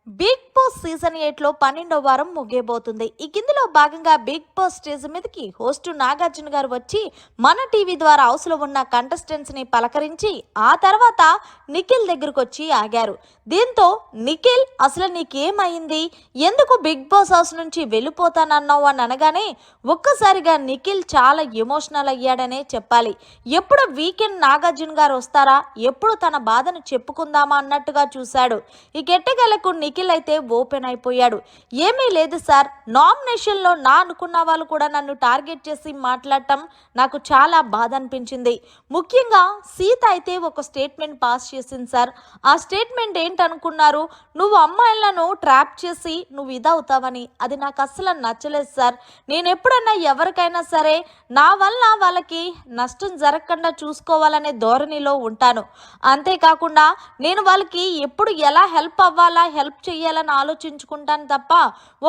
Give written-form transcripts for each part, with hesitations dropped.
Big boss season 8 లో 12వ వారం ముగియబోతుంది. ఈ కిందిలో భాగంగా బిగ్ బాస్ స్టేజ్ మీదకి హోస్ట్ నాగార్జున గారు వచ్చి మన టీవీ ద్వారా హౌస్ లో ఉన్న కంటెస్టెంట్స్ ని పలకరించి ఆ తర్వాత నిఖిల్ దగ్గరకు వచ్చి ఆగారు. దీంతో నిఖిల్ అసలు నీకేమైంది, ఎందుకు బిగ్ బాస్ హౌస్ నుంచి వెళ్ళిపోతానన్నావు అని అనగానే ఒక్కసారిగా నిఖిల్ చాలా ఎమోషనల్ అయ్యాడనే చెప్పాలి. ఎప్పుడు వీకెండ్ నాగార్జున గారు వస్తారా, ఎప్పుడు తన బాధను చెప్పుకుందామా అన్నట్టుగా చూశాడు. ఈ గెట్టగలకు నిఖిల్ అయితే ఓపెన్ అయిపోయాడు. ఏమీ లేదు సార్, నామినేషన్ లో నా అనుకున్న వాళ్ళు కూడా నన్ను టార్గెట్ చేసి మాట్లాడటం నాకు చాలా బాధ అనిపించింది. ముఖ్యంగా సీత అయితే ఒక స్టేట్మెంట్ పాస్ చేసింది సార్. ఆ స్టేట్మెంట్ ఏంటనుకున్నారు, నువ్వు అమ్మాయిలను ట్రాప్ చేసి నువ్వు ఇదవుతావని. అది నాకు అస్సలు నచ్చలేదు సార్. నేను ఎప్పుడన్నా ఎవరికైనా సరే నా వల్ల వాళ్ళకి నష్టం జరగకుండా చూసుకోవాలనే ధోరణిలో ఉంటాను. అంతేకాకుండా నేను వాళ్ళకి ఎప్పుడు ఎలా హెల్ప్ అవ్వాలా, హెల్ప్ చేయాలని ఆలోచించుకుంటాను తప్ప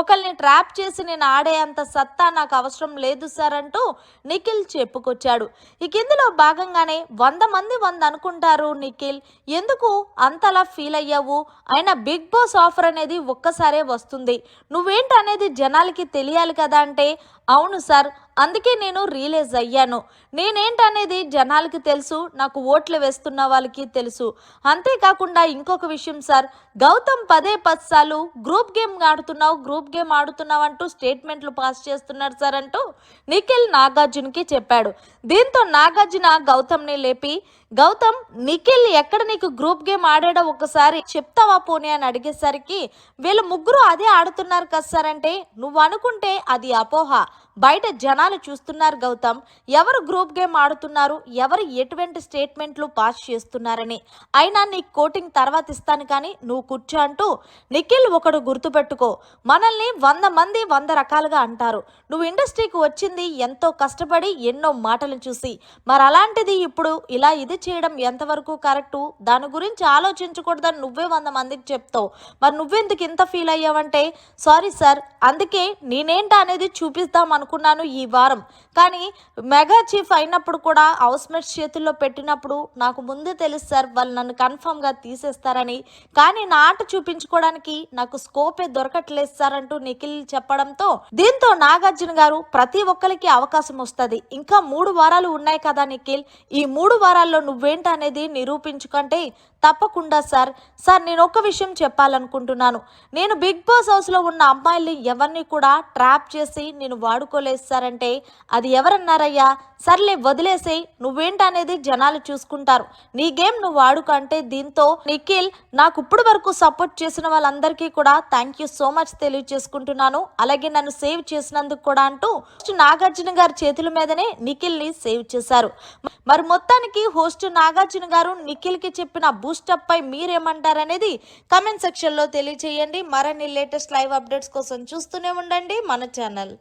ఒకరిని ట్రాప్ చేసి నేను ఆడే అంత సత్తా నాకు అవసరం లేదు సార్ అంటూ నిఖిల్ చెప్పుకొచ్చాడు. ఇక ఇందులో భాగంగానే 100 మంది 100 అనుకుంటారు. నిఖిల్ ఎందుకు అంతలా ఫీల్ అయ్యావు, అయినా బిగ్ బాస్ ఆఫర్ అనేది ఒక్కసారే వస్తుంది, నువ్వేంటనేది జనాలకి తెలియాలి కదా అంటే, అవును సార్, అందుకే నేను రియలైజ్ అయ్యాను, నేనేంటనేది జనాలకి తెలుసు, నాకు ఓట్లు వేస్తున్న వాళ్ళకి తెలుసు. అంతేకాకుండా ఇంకొక విషయం సార్, గౌతమ్ 10 సార్లు గ్రూప్ గేమ్ ఆడుతున్నావు అంటూ స్టేట్మెంట్లు పాస్ చేస్తున్నారు సార్ అంటూ నిఖిల్ నాగార్జునకి చెప్పాడు. దీంతో నాగార్జున గౌతమ్ని లేపి, గౌతమ్ నిఖిల్ ఎక్కడ నీకు గ్రూప్ గేమ్ ఆడాడో ఒకసారి చెప్తావా పోనీ అని అడిగేసరికి, వీళ్ళు ముగ్గురు అదే ఆడుతున్నారు కదా సార్ అంటే, నువ్వు అనుకుంటే అది అపోహ, బయట జనాలు చూస్తున్నారు గౌతమ్, ఎవరు గ్రూప్ గేమ్ ఆడుతున్నారు, ఎవరు ఎటువంటి స్టేట్మెంట్లు పాస్ చేస్తున్నారని. అయినా నీ కోటింగ్ తర్వాత ఇస్తాను కానీ నువ్వు కూర్చో అంటూ నిఖిల్ ఒకడు గుర్తుపెట్టుకో, మనల్ని 100 మంది 100 రకాలుగా అంటారు. నువ్వు ఇండస్ట్రీకి వచ్చింది ఎంతో కష్టపడి ఎన్నో మాటలు చూసి, మరి అలాంటిది ఇప్పుడు ఇలా ఇది చేయడం ఎంతవరకు కరెక్టు, దాని గురించి ఆలోచించకూడదని నువ్వే 100 మందికి చెప్తావు, మరి నువ్వెందుకు ఇంత ఫీల్ అయ్యావంటే, సారీ సార్, అందుకే నేనేంటా అనేది చూపిస్తాం అనుకున్నాను ఈ వారం, కానీ మెగా చీఫ్ అయినప్పుడు కూడా హౌస్ మేట్స్ చేతుల్లో పెట్టినప్పుడు నాకు ముందే తెలుసు సార్ వాళ్ళు నన్ను కన్ఫర్మ్గా తీసేస్తారని, కానీ నా ఆట చూపించుకోవడానికి నాకు స్కోపే దొరకట్లేదు సార్ అంటూ నిఖిల్ చెప్పడంతో, దీంతో నాగార్జున గారు ప్రతి ఒక్కరికి అవకాశం వస్తుంది, ఇంకా 3 వారాలు ఉన్నాయి కదా నిఖిల్, ఈ 3 వారాల్లో నువ్వేంటనేది నిరూపించుకుంటే తప్పకుండా సార్. నేను ఒక విషయం చెప్పాలనుకుంటున్నాను, నేను బిగ్ బాస్ హౌస్లో ఉన్న అమ్మాయిల్ని ఎవరిని కూడా ట్రాప్ చేసి నేను వాడుకోలేదు సార్ అంటే, అది ఎవరన్నారయ్యా, సర్లే వదిలేసే, నువ్వేంటనేది జనాలు చూసుకుంటారు, నీ గేమ్ నువ్వు ఆడుకో అంటే, దీంతో నిఖిల్ నాకు ఇప్పుడు వరకు సపోర్ట్ చేసిన వాళ్ళందరికీ కూడా థ్యాంక్ యూ సో మచ్ తెలియజేసుకుంటున్నాను, అలాగే నన్ను సేవ్ చేసినందుకు కూడా అంటూ నాగార్జున గారి చేతుల మీదనే నిఖిల్ని సేవ్ చేశారు. మరి మొత్తానికి హోస్ట్ నాగార్జున గారు నిఖిల్కి చెప్పిన బూస్టప్ పై మీరేమంటారనేది కమెంట్ సెక్షన్లో తెలియచేయండి. మరిన్ని లేటెస్ట్ లైవ్ అప్డేట్స్ కోసం చూస్తూనే ఉండండి మన ఛానల్.